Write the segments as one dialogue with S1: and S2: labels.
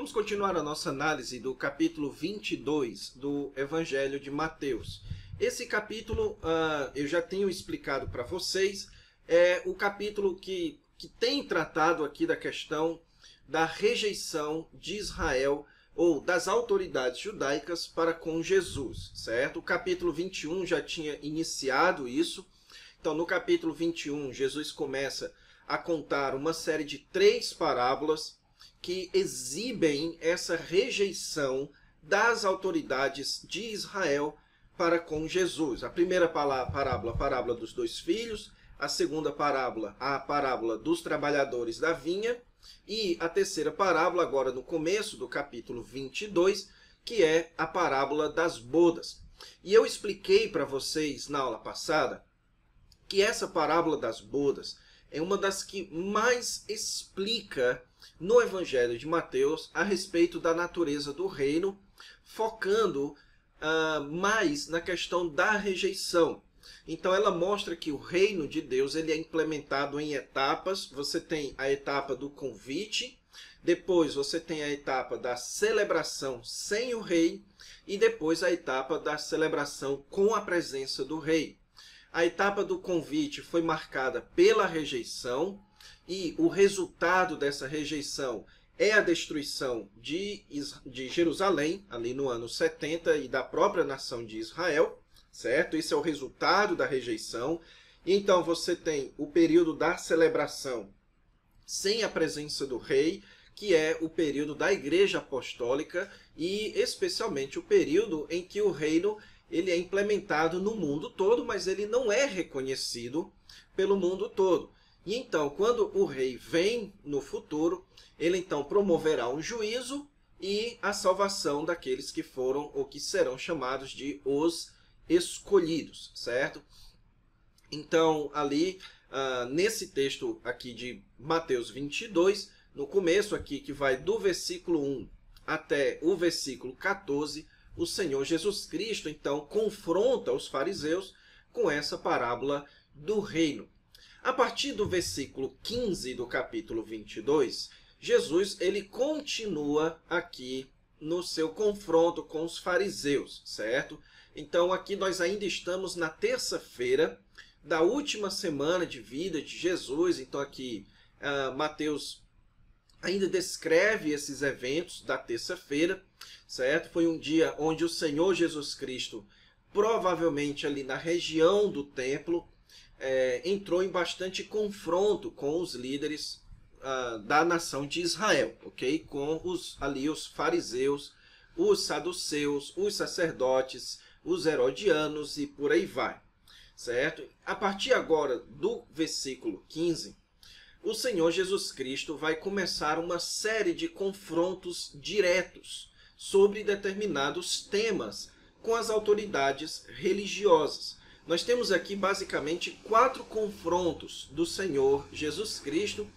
S1: Vamos continuar a nossa análise do capítulo 22 do Evangelho de Mateus. Esse capítulo, eu já tenho explicado para vocês, é o capítulo que tem tratado aqui da questão da rejeição de Israel ou das autoridades judaicas para com Jesus, certo? O capítulo 21 já tinha iniciado isso. Então, no capítulo 21, Jesus começa a contar uma série de 3 parábolas que exibem essa rejeição das autoridades de Israel para com Jesus. A primeira parábola, a parábola dos 2 filhos, a segunda parábola, a parábola dos trabalhadores da vinha, e a terceira parábola, agora no começo do capítulo 22, que é a parábola das bodas. E eu expliquei para vocês na aula passada que essa parábola das bodas é uma das que mais explica no Evangelho de Mateus a respeito da natureza do reino, focando mais na questão da rejeição. Então ela mostra que o reino de Deus ele é implementado em etapas. Você tem a etapa do convite, depois você tem a etapa da celebração sem o rei e depois a etapa da celebração com a presença do rei. A etapa do convite foi marcada pela rejeição e o resultado dessa rejeição é a destruição de Jerusalém, ali no ano 70, e da própria nação de Israel, certo? Esse é o resultado da rejeição. Então você tem o período da celebração sem a presença do rei, que é o período da Igreja Apostólica e especialmente o período em que o reino ele é implementado no mundo todo, mas ele não é reconhecido pelo mundo todo. E então, quando o rei vem no futuro, ele então promoverá um juízo e a salvação daqueles que foram ou que serão chamados de os escolhidos, certo? Então, ali, nesse texto aqui de Mateus 22, no começo aqui, que vai do versículo 1 até o versículo 14, o Senhor Jesus Cristo, então, confronta os fariseus com essa parábola do reino. A partir do versículo 15 do capítulo 22, Jesus ele continua aqui no seu confronto com os fariseus, certo? Então, aqui nós ainda estamos na terça-feira da última semana de vida de Jesus. Então, aqui Mateus ainda descreve esses eventos da terça-feira, certo? Foi um dia onde o Senhor Jesus Cristo, provavelmente ali na região do templo, entrou em bastante confronto com os líderes da nação de Israel, ok? Com os fariseus, os saduceus, os sacerdotes, os herodianos e por aí vai, certo? A partir agora do versículo 15, o Senhor Jesus Cristo vai começar uma série de confrontos diretos sobre determinados temas com as autoridades religiosas. Nós temos aqui basicamente 4 confrontos do Senhor Jesus Cristo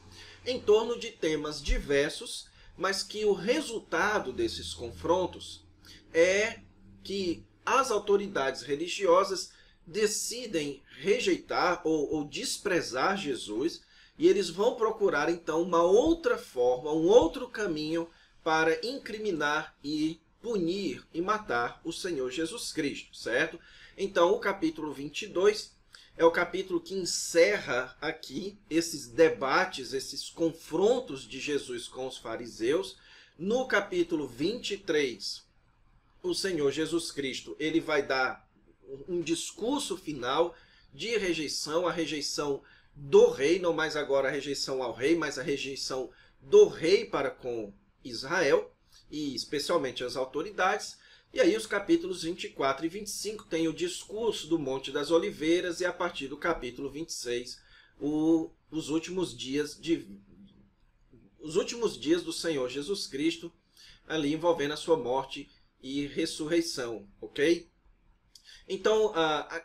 S1: em torno de temas diversos, mas que o resultado desses confrontos é que as autoridades religiosas decidem rejeitar ou desprezar Jesus, e eles vão procurar, então, uma outra forma, um outro caminho para incriminar e punir e matar o Senhor Jesus Cristo, certo? Então, o capítulo 22 é o capítulo que encerra aqui esses debates, esses confrontos de Jesus com os fariseus. No capítulo 23, o Senhor Jesus Cristo ele vai dar um discurso final de rejeição, a rejeição do rei, não mais agora a rejeição ao rei, mas a rejeição do rei para com Israel, e especialmente as autoridades. E aí os capítulos 24 e 25 têm o discurso do Monte das Oliveiras, e a partir do capítulo 26, os últimos dias do Senhor Jesus Cristo, ali envolvendo a sua morte e ressurreição, ok? Então,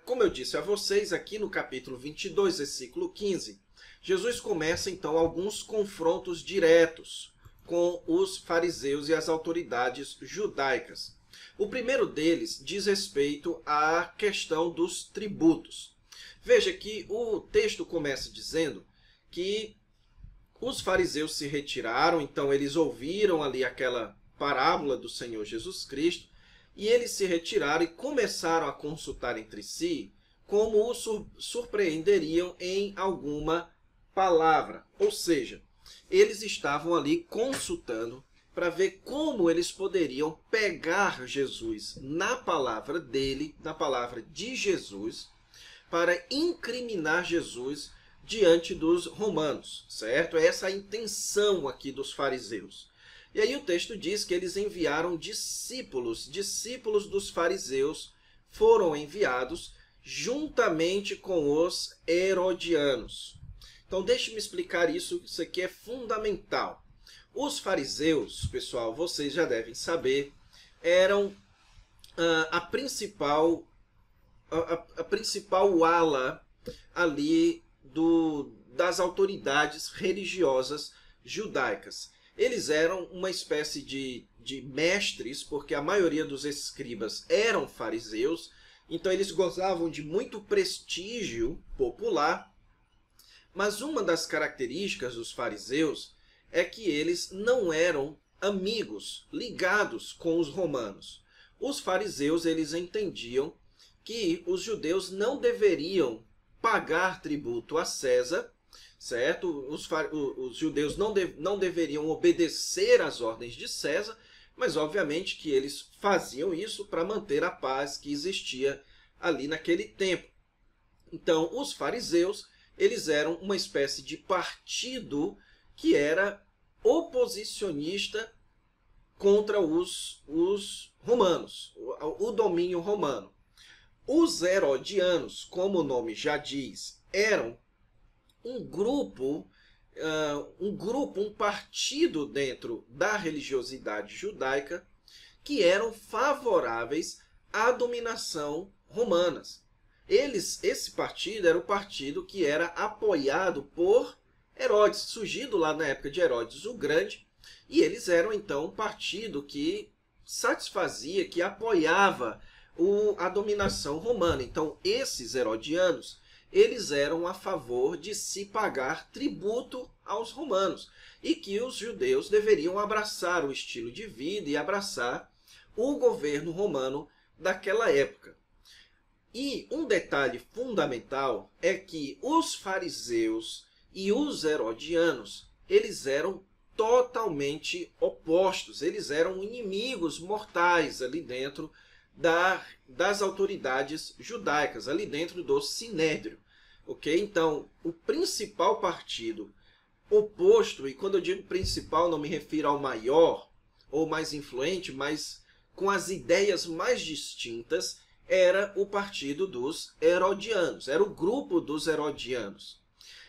S1: como eu disse a vocês, aqui no capítulo 22, versículo 15, Jesus começa, então, alguns confrontos diretos com os fariseus e as autoridades judaicas. O primeiro deles diz respeito à questão dos tributos. Veja que o texto começa dizendo que os fariseus se retiraram, então eles ouviram ali aquela parábola do Senhor Jesus Cristo, e eles se retiraram e começaram a consultar entre si como o surpreenderiam em alguma palavra. Ou seja, eles estavam ali consultando para ver como eles poderiam pegar Jesus na palavra dele, na palavra de Jesus, para incriminar Jesus diante dos romanos, certo? Essa é a intenção aqui dos fariseus. E aí o texto diz que eles enviaram discípulos dos fariseus foram enviados juntamente com os herodianos. Então deixe-me explicar isso aqui é fundamental. Os fariseus, pessoal, vocês já devem saber, eram a principal ala ali das autoridades religiosas judaicas. Eles eram uma espécie de mestres, porque a maioria dos escribas eram fariseus, então eles gozavam de muito prestígio popular, mas uma das características dos fariseus é que eles não eram amigos, ligados com os romanos. Os fariseus, eles entendiam que os judeus não deveriam pagar tributo a César, certo? Os judeus não deveriam obedecer às ordens de César, mas obviamente que eles faziam isso para manter a paz que existia ali naquele tempo. Então, os fariseus, eles eram uma espécie de partido que era oposicionista contra os romanos, o domínio romano. Os herodianos, como o nome já diz, eram um partido dentro da religiosidade judaica que eram favoráveis à dominação romana. Esse partido era o partido que era apoiado por Herodes, surgido lá na época de Herodes o Grande, e eles eram então um partido que satisfazia, que apoiava a dominação romana. Então esses herodianos, eles eram a favor de se pagar tributo aos romanos e que os judeus deveriam abraçar o estilo de vida e abraçar o governo romano daquela época. E um detalhe fundamental é que os fariseus e os herodianos, eles eram totalmente opostos, eles eram inimigos mortais ali dentro das autoridades judaicas, ali dentro do Sinédrio. Ok? Então, o principal partido oposto, e quando eu digo principal não me refiro ao maior ou mais influente, mas com as ideias mais distintas, era o partido dos herodianos, era o grupo dos herodianos.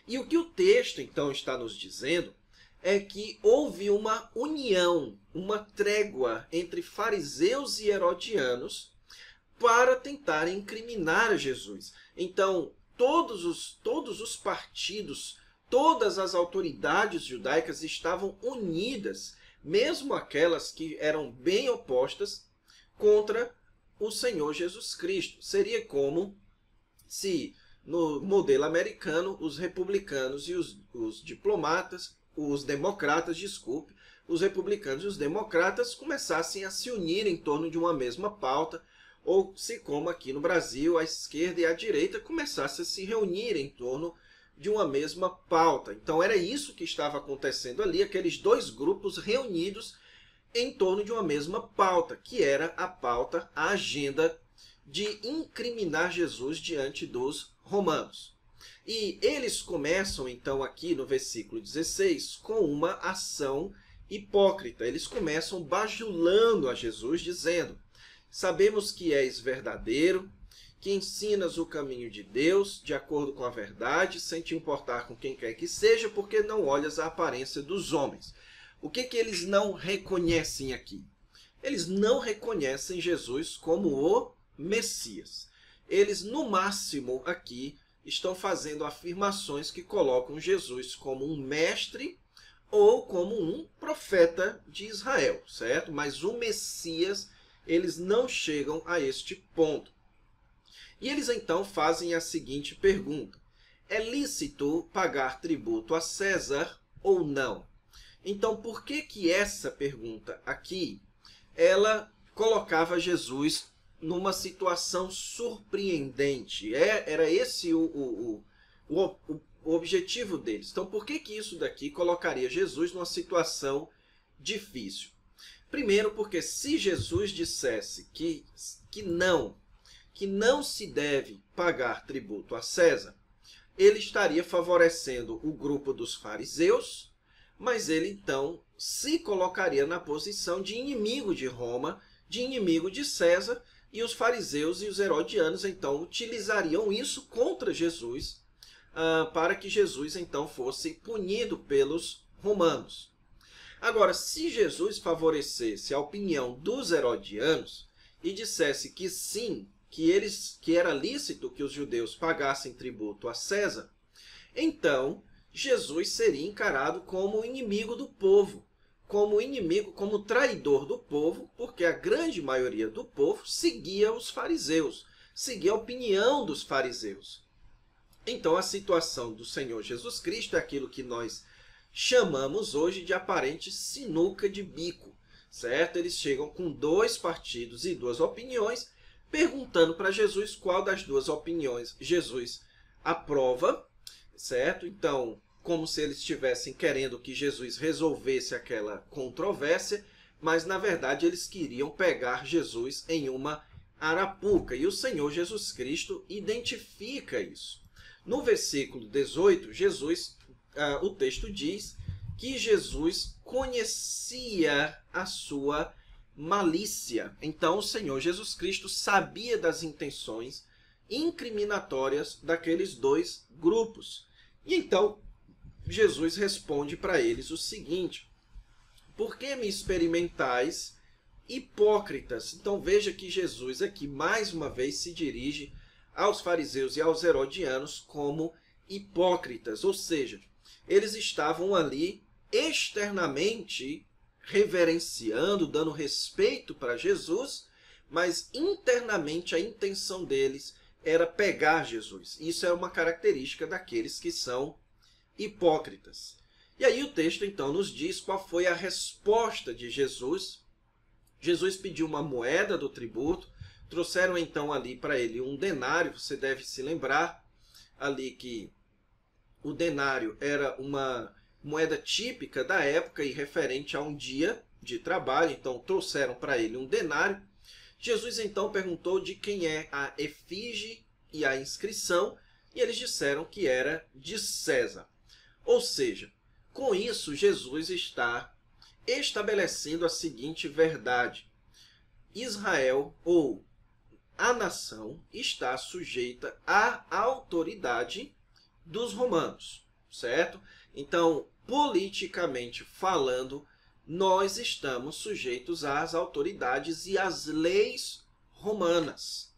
S1: E o que o texto então está nos dizendo é que houve uma união, uma trégua entre fariseus e herodianos para tentar incriminar Jesus. Então, todos os partidos, todas as autoridades judaicas estavam unidas, mesmo aquelas que eram bem opostas, contra o Senhor Jesus Cristo. Seria como se, no modelo americano, os republicanos e os democratas, os republicanos e os democratas começassem a se unir em torno de uma mesma pauta, ou se, como aqui no Brasil, a esquerda e a direita começassem a se reunir em torno de uma mesma pauta. Então era isso que estava acontecendo ali, aqueles dois grupos reunidos em torno de uma mesma pauta, que era a pauta, a agenda de incriminar Jesus diante dos romanos. E eles começam, então, aqui no versículo 16, com uma ação hipócrita. Eles começam bajulando a Jesus, dizendo: sabemos que és verdadeiro, que ensinas o caminho de Deus, de acordo com a verdade, sem te importar com quem quer que seja, porque não olhas a aparência dos homens. O que eles não reconhecem aqui? Eles não reconhecem Jesus como o Messias. Eles, no máximo, aqui, estão fazendo afirmações que colocam Jesus como um mestre ou como um profeta de Israel, certo? Mas o Messias, eles não chegam a este ponto. E eles então fazem a seguinte pergunta: é lícito pagar tributo a César ou não? Então, por que que essa pergunta aqui, ela colocava Jesus numa situação surpreendente? Era esse o objetivo deles. Então, por que que isso daqui colocaria Jesus numa situação difícil? Primeiro, porque se Jesus dissesse que não se deve pagar tributo a César, ele estaria favorecendo o grupo dos fariseus, mas ele então se colocaria na posição de inimigo de Roma, de inimigo de César, e os fariseus e os herodianos então utilizariam isso contra Jesus, para que Jesus então fosse punido pelos romanos. Agora, se Jesus favorecesse a opinião dos herodianos e dissesse que sim, que era lícito que os judeus pagassem tributo a César, então Jesus seria encarado como inimigo do povo, como inimigo, como traidor do povo, porque a grande maioria do povo seguia os fariseus, seguia a opinião dos fariseus. Então a situação do Senhor Jesus Cristo é aquilo que nós chamamos hoje de aparente sinuca de bico, certo? Eles chegam com dois partidos e duas opiniões, perguntando para Jesus qual das duas opiniões Jesus aprova, certo? Então, como se eles estivessem querendo que Jesus resolvesse aquela controvérsia, mas na verdade eles queriam pegar Jesus em uma arapuca. E o Senhor Jesus Cristo identifica isso. No versículo 18, o texto diz que Jesus conhecia a sua malícia. Então, o Senhor Jesus Cristo sabia das intenções incriminatórias daqueles dois grupos. E então, Jesus responde para eles o seguinte: por que me experimentais, hipócritas? Então, veja que Jesus aqui, mais uma vez, se dirige aos fariseus e aos herodianos como hipócritas, ou seja, eles estavam ali externamente reverenciando, dando respeito para Jesus, mas internamente a intenção deles era pegar Jesus. Isso é uma característica daqueles que são hipócritas. E aí o texto então nos diz qual foi a resposta de Jesus. Jesus pediu uma moeda do tributo, trouxeram então ali para ele um denário. Você deve se lembrar ali que o denário era uma moeda típica da época e referente a um dia de trabalho. Então trouxeram para ele um denário. Jesus então perguntou de quem é a efígie e a inscrição, e eles disseram que era de César. Ou seja, com isso Jesus está estabelecendo a seguinte verdade: Israel, ou a nação, está sujeita à autoridade dos romanos, certo? Então, politicamente falando, nós estamos sujeitos às autoridades e às leis romanas.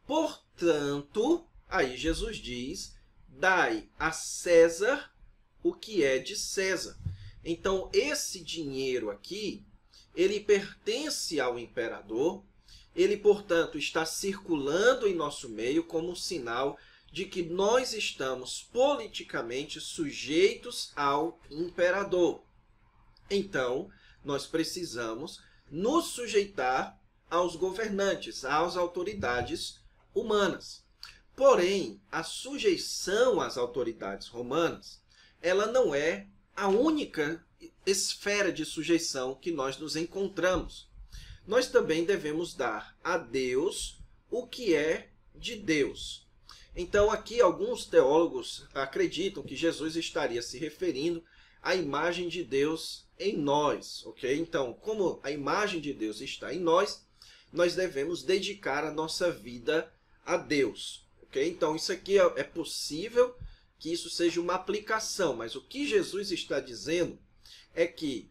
S1: Portanto, aí Jesus diz: dai a César o que é de César. Então, esse dinheiro aqui, ele pertence ao imperador. Ele, portanto, está circulando em nosso meio como um sinal de que nós estamos politicamente sujeitos ao imperador. Então, nós precisamos nos sujeitar aos governantes, às autoridades humanas. Porém, a sujeição às autoridades romanas, ela não é a única esfera de sujeição que nós nos encontramos. Nós também devemos dar a Deus o que é de Deus. Então, aqui alguns teólogos acreditam que Jesus estaria se referindo à imagem de Deus em nós, ok? Então, como a imagem de Deus está em nós, nós devemos dedicar a nossa vida a Deus, ok? Então, isso aqui é possível que isso seja uma aplicação, mas o que Jesus está dizendo é que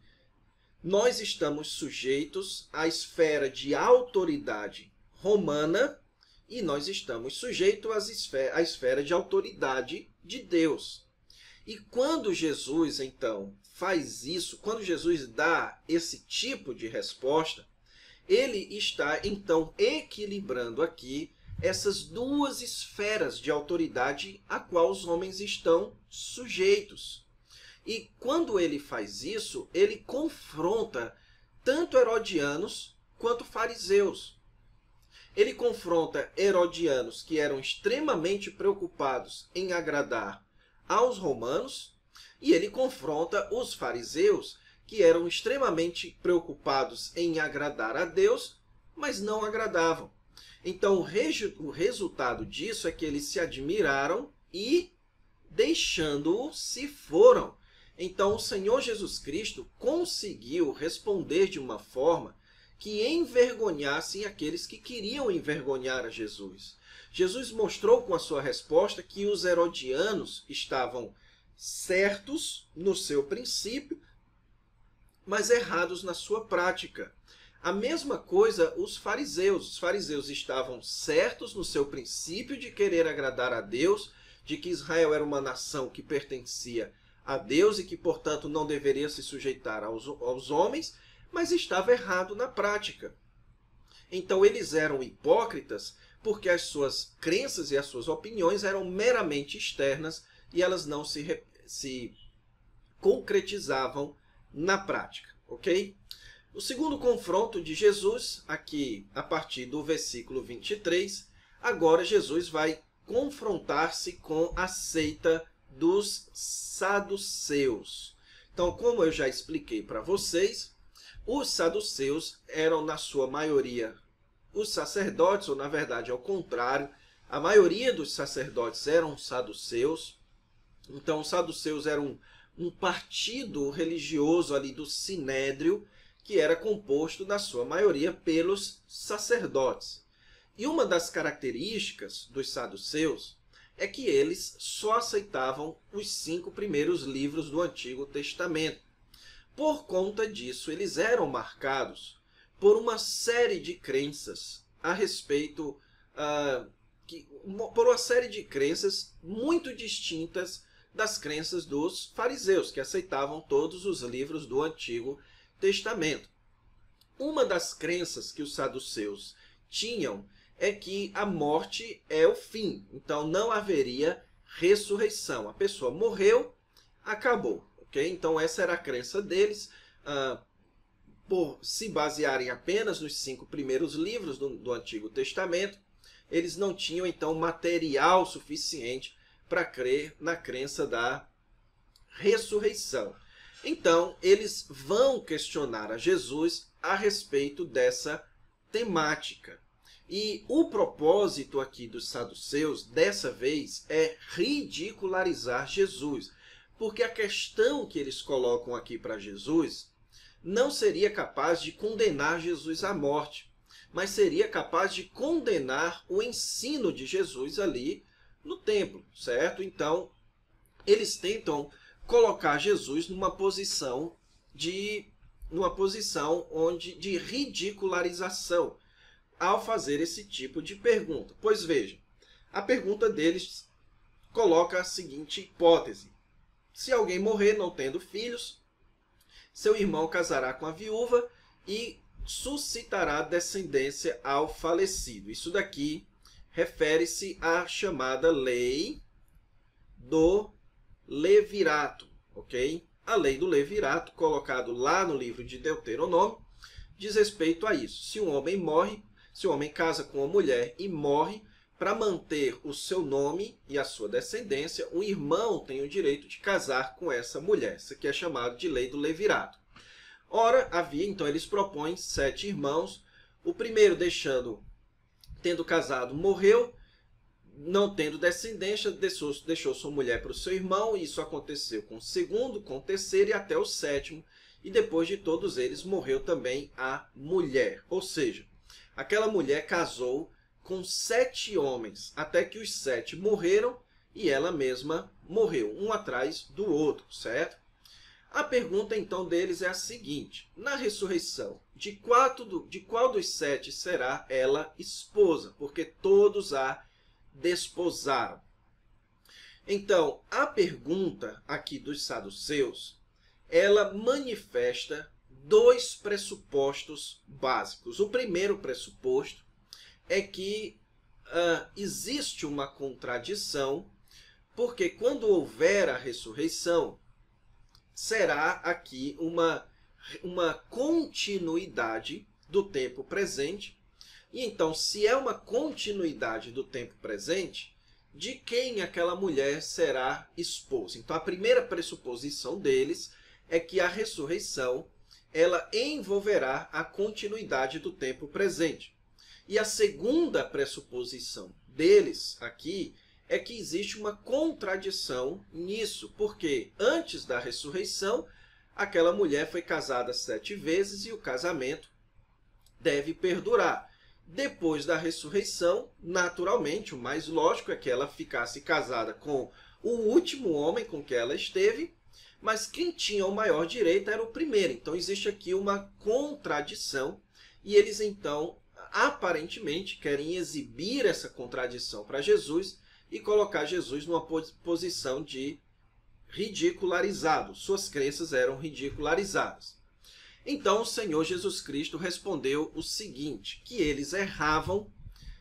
S1: nós estamos sujeitos à esfera de autoridade romana e nós estamos sujeitos à esfera de autoridade de Deus. E quando Jesus, então, faz isso, quando Jesus dá esse tipo de resposta, ele está, então, equilibrando aqui essas duas esferas de autoridade a qual os homens estão sujeitos. E quando ele faz isso, ele confronta tanto herodianos quanto fariseus. Ele confronta herodianos que eram extremamente preocupados em agradar aos romanos, e ele confronta os fariseus que eram extremamente preocupados em agradar a Deus, mas não agradavam. Então, o resultado disso é que eles se admiraram e, deixando-o, se foram. Então, o Senhor Jesus Cristo conseguiu responder de uma forma que envergonhassem aqueles que queriam envergonhar a Jesus. Jesus mostrou com a sua resposta que os herodianos estavam certos no seu princípio, mas errados na sua prática. A mesma coisa os fariseus. Os fariseus estavam certos no seu princípio de querer agradar a Deus, de que Israel era uma nação que pertencia a Deus e que, portanto, não deveria se sujeitar aos homens, mas estava errado na prática. Então, eles eram hipócritas porque as suas crenças e as suas opiniões eram meramente externas e elas não se concretizavam na prática, ok? O segundo confronto de Jesus, aqui a partir do versículo 23, agora Jesus vai confrontar-se com a seita dos saduceus. Então, como eu já expliquei para vocês, os saduceus eram, na sua maioria, os sacerdotes, ou na verdade, ao contrário, a maioria dos sacerdotes eram saduceus. Então, os saduceus eram um partido religioso ali do Sinédrio, que era composto, na sua maioria, pelos sacerdotes. E uma das características dos saduceus é que eles só aceitavam os 5 primeiros livros do Antigo Testamento. Por conta disso, eles eram marcados por uma série de crenças a respeito, por uma série de crenças muito distintas das crenças dos fariseus, que aceitavam todos os livros do Antigo Testamento. Uma das crenças que os saduceus tinham é que a morte é o fim, então não haveria ressurreição. A pessoa morreu, acabou. Okay? Então essa era a crença deles, por se basearem apenas nos 5 primeiros livros do Antigo Testamento, eles não tinham então material suficiente para crer na crença da ressurreição. Então, eles vão questionar a Jesus a respeito dessa temática. E o propósito aqui dos saduceus, dessa vez, é ridicularizar Jesus. Porque a questão que eles colocam aqui para Jesus não seria capaz de condenar Jesus à morte, mas seria capaz de condenar o ensino de Jesus ali no templo, certo? Então, eles tentam colocar Jesus numa posição de ridicularização ao fazer esse tipo de pergunta. Pois veja, a pergunta deles coloca a seguinte hipótese: se alguém morrer não tendo filhos, seu irmão casará com a viúva e suscitará descendência ao falecido. Isso daqui refere-se à chamada lei do levirato, ok? A lei do levirato, colocado lá no livro de Deuteronômio, diz respeito a isso. Se um homem morre, se um homem casa com uma mulher e morre, para manter o seu nome e a sua descendência, o irmão tem o direito de casar com essa mulher. Isso aqui é chamado de lei do levirato. Ora, então eles propõem 7 irmãos. O primeiro, tendo casado, morreu, não tendo descendência, deixou sua mulher para o seu irmão. E isso aconteceu com o segundo, com o terceiro e até o 7º. E depois de todos eles, morreu também a mulher. Ou seja, aquela mulher casou com 7 homens, até que os 7 morreram e ela mesma morreu, um atrás do outro, certo? A pergunta então deles é a seguinte: na ressurreição, de qual dos 7 será ela esposa? Porque todos a desposaram. Então, a pergunta aqui dos saduceus, ela manifesta 2 pressupostos básicos. O primeiro pressuposto é que existe uma contradição, porque quando houver a ressurreição, será aqui uma continuidade do tempo presente. E então, se é uma continuidade do tempo presente, de quem aquela mulher será esposa? Então, a primeira pressuposição deles é que a ressurreição ela envolverá a continuidade do tempo presente. E a segunda pressuposição deles aqui é que existe uma contradição nisso, porque antes da ressurreição, aquela mulher foi casada 7 vezes e o casamento deve perdurar. Depois da ressurreição, naturalmente, o mais lógico é que ela ficasse casada com o último homem com que ela esteve, mas quem tinha o maior direito era o primeiro. Então existe aqui uma contradição e eles então aparentemente querem exibir essa contradição para Jesus e colocar Jesus numa posição de ridicularizado. Suas crenças eram ridicularizadas. Então o Senhor Jesus Cristo respondeu o seguinte, que eles erravam,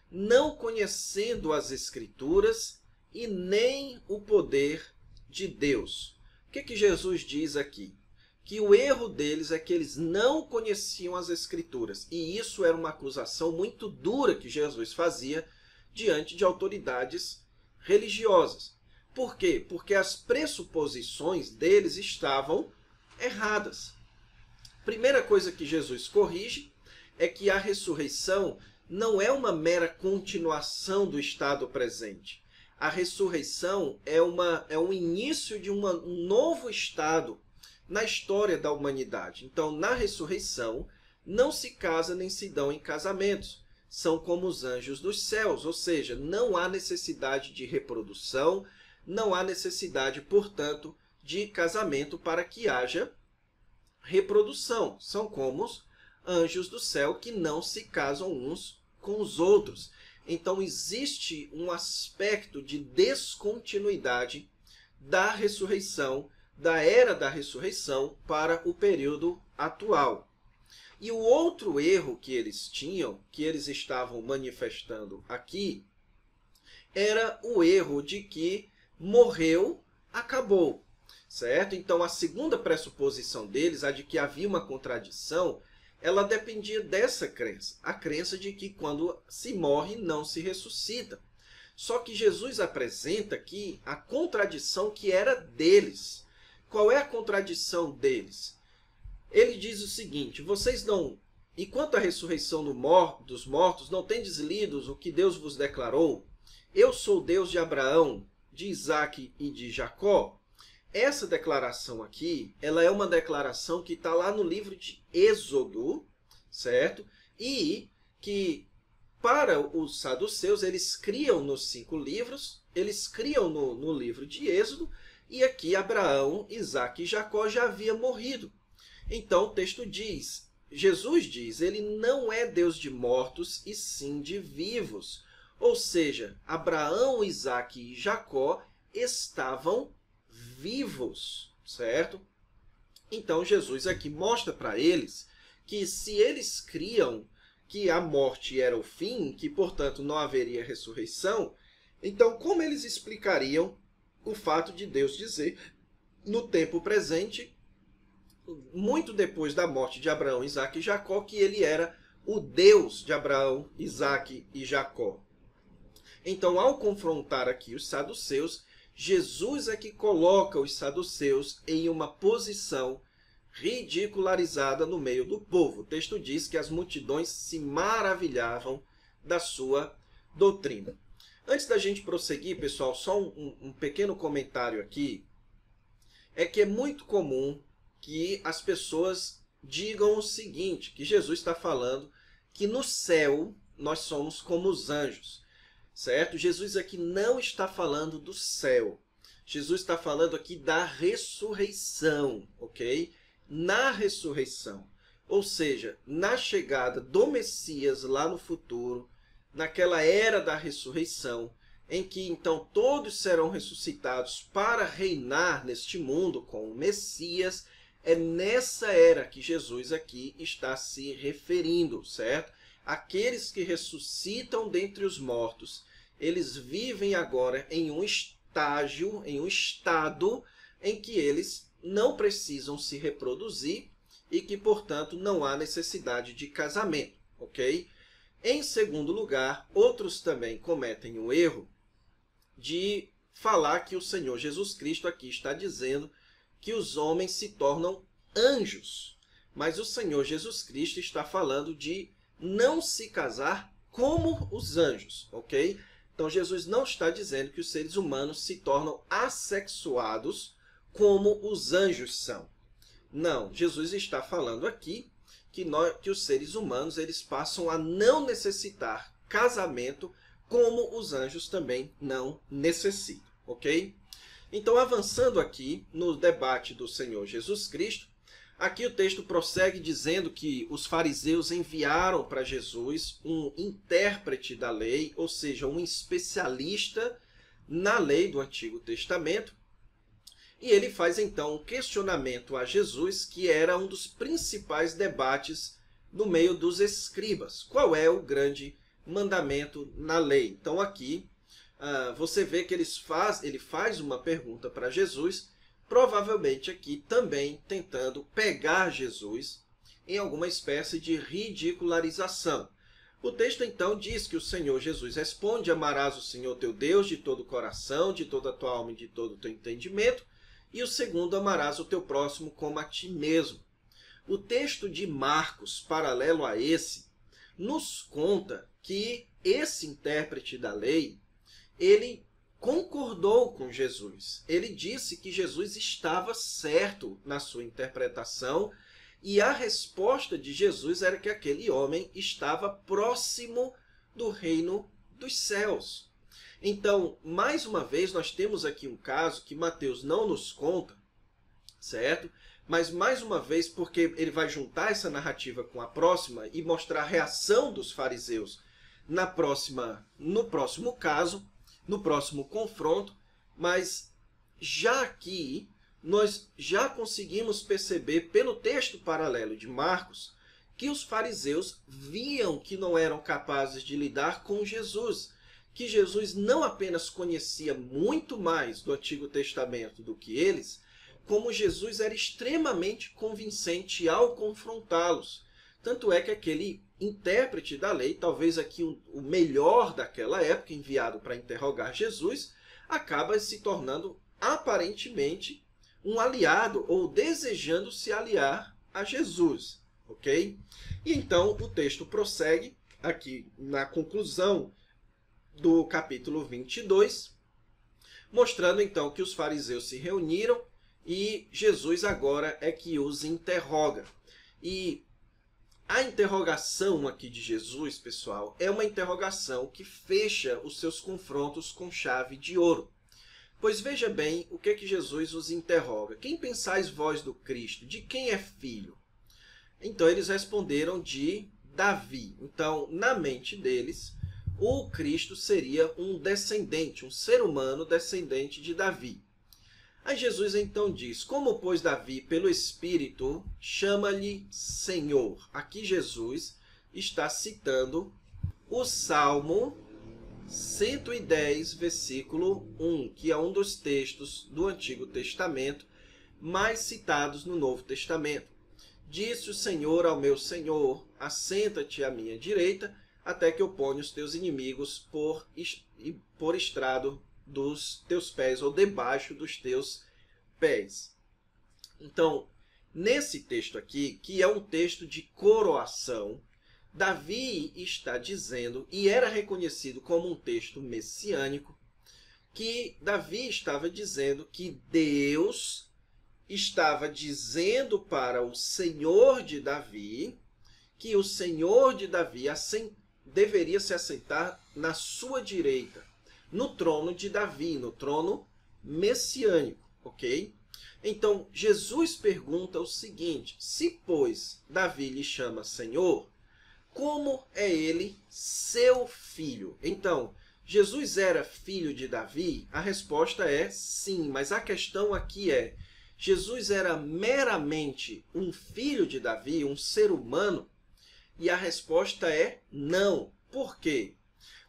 S1: não conhecendo as Escrituras e nem o poder de Deus. O que Jesus diz aqui? Que o erro deles é que eles não conheciam as Escrituras. E isso era uma acusação muito dura que Jesus fazia diante de autoridades religiosas. Por quê? Porque as pressuposições deles estavam erradas. Primeira coisa que Jesus corrige é que a ressurreição não é uma mera continuação do estado presente. A ressurreição é o início de um novo estado na história da humanidade. Então, na ressurreição, não se casa nem se dão em casamentos. São como os anjos dos céus, ou seja, não há necessidade de reprodução, não há necessidade, portanto, de casamento para que haja reprodução. São como os anjos do céu que não se casam uns com os outros. Então existe um aspecto de descontinuidade da ressurreição, da era da ressurreição para o período atual. E o outro erro que eles tinham, que eles estavam manifestando aqui, era o erro de que morreu, acabou. Certo? Então, a segunda pressuposição deles, a de que havia uma contradição, ela dependia dessa crença. A crença de que quando se morre, não se ressuscita. Só que Jesus apresenta aqui a contradição que era deles. Qual é a contradição deles? Ele diz o seguinte, vocês não... E quanto à ressurreição dos mortos, não tendes lido o que Deus vos declarou? Eu sou o Deus de Abraão, de Isaque e de Jacó. Essa declaração aqui, ela é uma declaração que está lá no livro de Êxodo, certo? E que, para os saduceus, eles criam nos 5 livros, eles criam no livro de Êxodo, e aqui Abraão, Isaque e Jacó já haviam morrido. Então o texto diz, Jesus diz, ele não é Deus de mortos e sim de vivos. Ou seja, Abraão, Isaque e Jacó estavam vivos, certo? Então Jesus aqui mostra para eles que se eles criam que a morte era o fim, que portanto não haveria ressurreição, então como eles explicariam o fato de Deus dizer no tempo presente, muito depois da morte de Abraão, Isaque e Jacó, que ele era o Deus de Abraão, Isaque e Jacó? Então, ao confrontar aqui os saduceus, Jesus é que coloca os saduceus em uma posição ridicularizada no meio do povo. O texto diz que as multidões se maravilhavam da sua doutrina. Antes da gente prosseguir, pessoal, só um pequeno comentário aqui. É que é muito comum que as pessoas digam o seguinte, que Jesus está falando que no céu nós somos como os anjos. Certo? Jesus aqui não está falando do céu. Jesus está falando aqui da ressurreição, ok? Na ressurreição. Ou seja, na chegada do Messias lá no futuro, naquela era da ressurreição, em que então todos serão ressuscitados para reinar neste mundo com o Messias, é nessa era que Jesus aqui está se referindo, certo? Aqueles que ressuscitam dentre os mortos, eles vivem agora em um estágio, em um estado em que eles não precisam se reproduzir e que, portanto, não há necessidade de casamento, ok? Em segundo lugar, outros também cometem o erro de falar que o Senhor Jesus Cristo aqui está dizendo que os homens se tornam anjos. Mas o Senhor Jesus Cristo está falando de não se casar como os anjos, ok? Então, Jesus não está dizendo que os seres humanos se tornam assexuados como os anjos são. Não, Jesus está falando aqui que os seres humanos eles passam a não necessitar casamento como os anjos também não necessitam, ok? Então, avançando aqui no debate do Senhor Jesus Cristo, aqui o texto prossegue dizendo que os fariseus enviaram para Jesus um intérprete da lei, ou seja, um especialista na lei do Antigo Testamento, e ele faz então um questionamento a Jesus, que era um dos principais debates no meio dos escribas. Qual é o grande mandamento na lei? Então aqui você vê que ele faz uma pergunta para Jesus, provavelmente aqui também tentando pegar Jesus em alguma espécie de ridicularização. O texto então diz que o Senhor Jesus responde: amarás o Senhor teu Deus de todo o coração, de toda a tua alma e de todo o teu entendimento, e o segundo, amarás o teu próximo como a ti mesmo. O texto de Marcos, paralelo a esse, nos conta que esse intérprete da lei, ele concordou com Jesus. Ele disse que Jesus estava certo na sua interpretação e a resposta de Jesus era que aquele homem estava próximo do reino dos céus. Então, mais uma vez, nós temos aqui um caso que Mateus não nos conta, certo? Mas, mais uma vez, porque ele vai juntar essa narrativa com a próxima e mostrar a reação dos fariseus no próximo caso, no próximo confronto, mas já aqui nós já conseguimos perceber pelo texto paralelo de Marcos que os fariseus viam que não eram capazes de lidar com Jesus, que Jesus não apenas conhecia muito mais do Antigo Testamento do que eles, como Jesus era extremamente convincente ao confrontá-los. Tanto é que aquele intérprete da lei, talvez aqui o melhor daquela época, enviado para interrogar Jesus, acaba se tornando aparentemente um aliado ou desejando se aliar a Jesus, ok? E então o texto prossegue aqui na conclusão do capítulo 22, mostrando então que os fariseus se reuniram e Jesus agora é que os interroga. E a interrogação aqui de Jesus, pessoal, é uma interrogação que fecha os seus confrontos com chave de ouro. Pois veja bem o que Jesus os interroga. Quem pensais vós do Cristo? De quem é filho? Então eles responderam de Davi. Então, na mente deles, o Cristo seria um descendente, um ser humano descendente de Davi. Aí Jesus então diz: como, pois, Davi, pelo Espírito, chama-lhe Senhor. Aqui Jesus está citando o Salmo 110, versículo 1, que é um dos textos do Antigo Testamento mais citados no Novo Testamento. Disse o Senhor ao meu Senhor: assenta-te à minha direita, até que eu ponha os teus inimigos por estrado dos teus pés, ou debaixo dos teus pés. Então, nesse texto aqui, que é um texto de coroação, Davi está dizendo, e era reconhecido como um texto messiânico, que Davi estava dizendo que Deus estava dizendo para o Senhor de Davi que o Senhor de Davi deveria se assentar na sua direita, no trono de Davi, no trono messiânico, ok? Então, Jesus pergunta o seguinte: se, pois, Davi lhe chama Senhor, como é ele seu filho? Então, Jesus era filho de Davi? A resposta é sim, mas a questão aqui é: Jesus era meramente um filho de Davi, um ser humano? E a resposta é não. Por quê?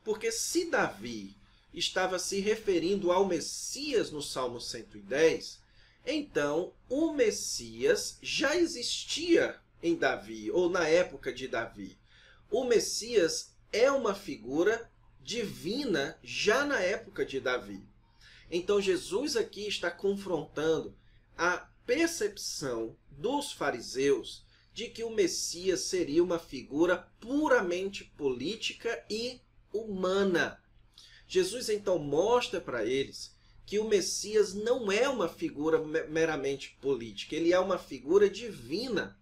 S1: Porque se Davi estava se referindo ao Messias no Salmo 110, Então, o Messias já existia em Davi, ou na época de Davi. O Messias é uma figura divina já na época de Davi. Então, Jesus aqui está confrontando a percepção dos fariseus de que o Messias seria uma figura puramente política e humana. Jesus então mostra para eles que o Messias não é uma figura meramente política, ele é uma figura divina.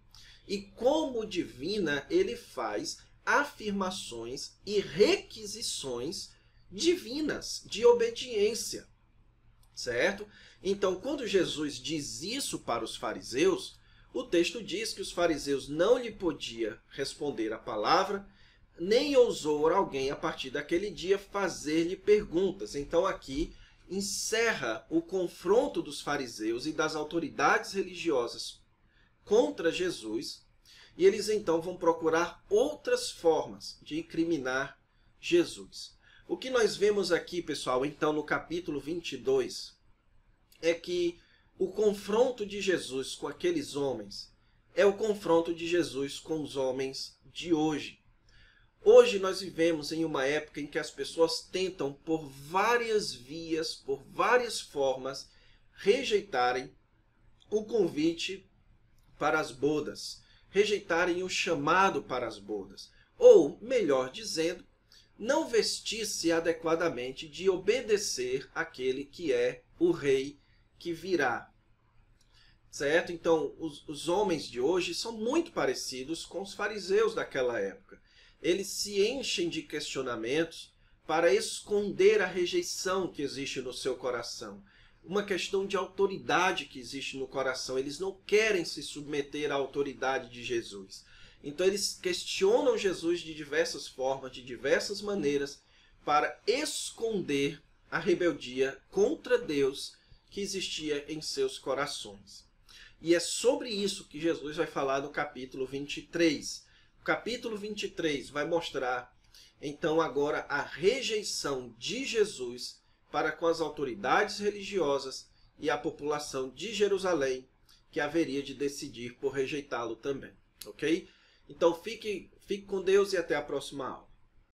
S1: E como divina, ele faz afirmações e requisições divinas de obediência. Certo? Então, quando Jesus diz isso para os fariseus, o texto diz que os fariseus não lhe podiam responder a palavra, nem ousou alguém, a partir daquele dia, fazer-lhe perguntas. Então, aqui encerra o confronto dos fariseus e das autoridades religiosas contra Jesus, e eles então vão procurar outras formas de incriminar Jesus. O que nós vemos aqui, pessoal, então no capítulo 22, é que o confronto de Jesus com aqueles homens é o confronto de Jesus com os homens de hoje. Hoje nós vivemos em uma época em que as pessoas tentam, por várias vias, por várias formas, rejeitarem o convite para as bodas, rejeitarem o chamado para as bodas, ou, melhor dizendo, não vestir-se adequadamente de obedecer àquele que é o rei que virá. Certo? Então, os homens de hoje são muito parecidos com os fariseus daquela época. Eles se enchem de questionamentos para esconder a rejeição que existe no seu coração. Uma questão de autoridade que existe no coração. Eles não querem se submeter à autoridade de Jesus. Então eles questionam Jesus de diversas formas, de diversas maneiras, para esconder a rebeldia contra Deus que existia em seus corações. E é sobre isso que Jesus vai falar no capítulo 23. O capítulo 23 vai mostrar, então, agora a rejeição de Jesus para com as autoridades religiosas e a população de Jerusalém, que haveria de decidir por rejeitá-lo também. Ok? Então, fique com Deus e até a próxima aula.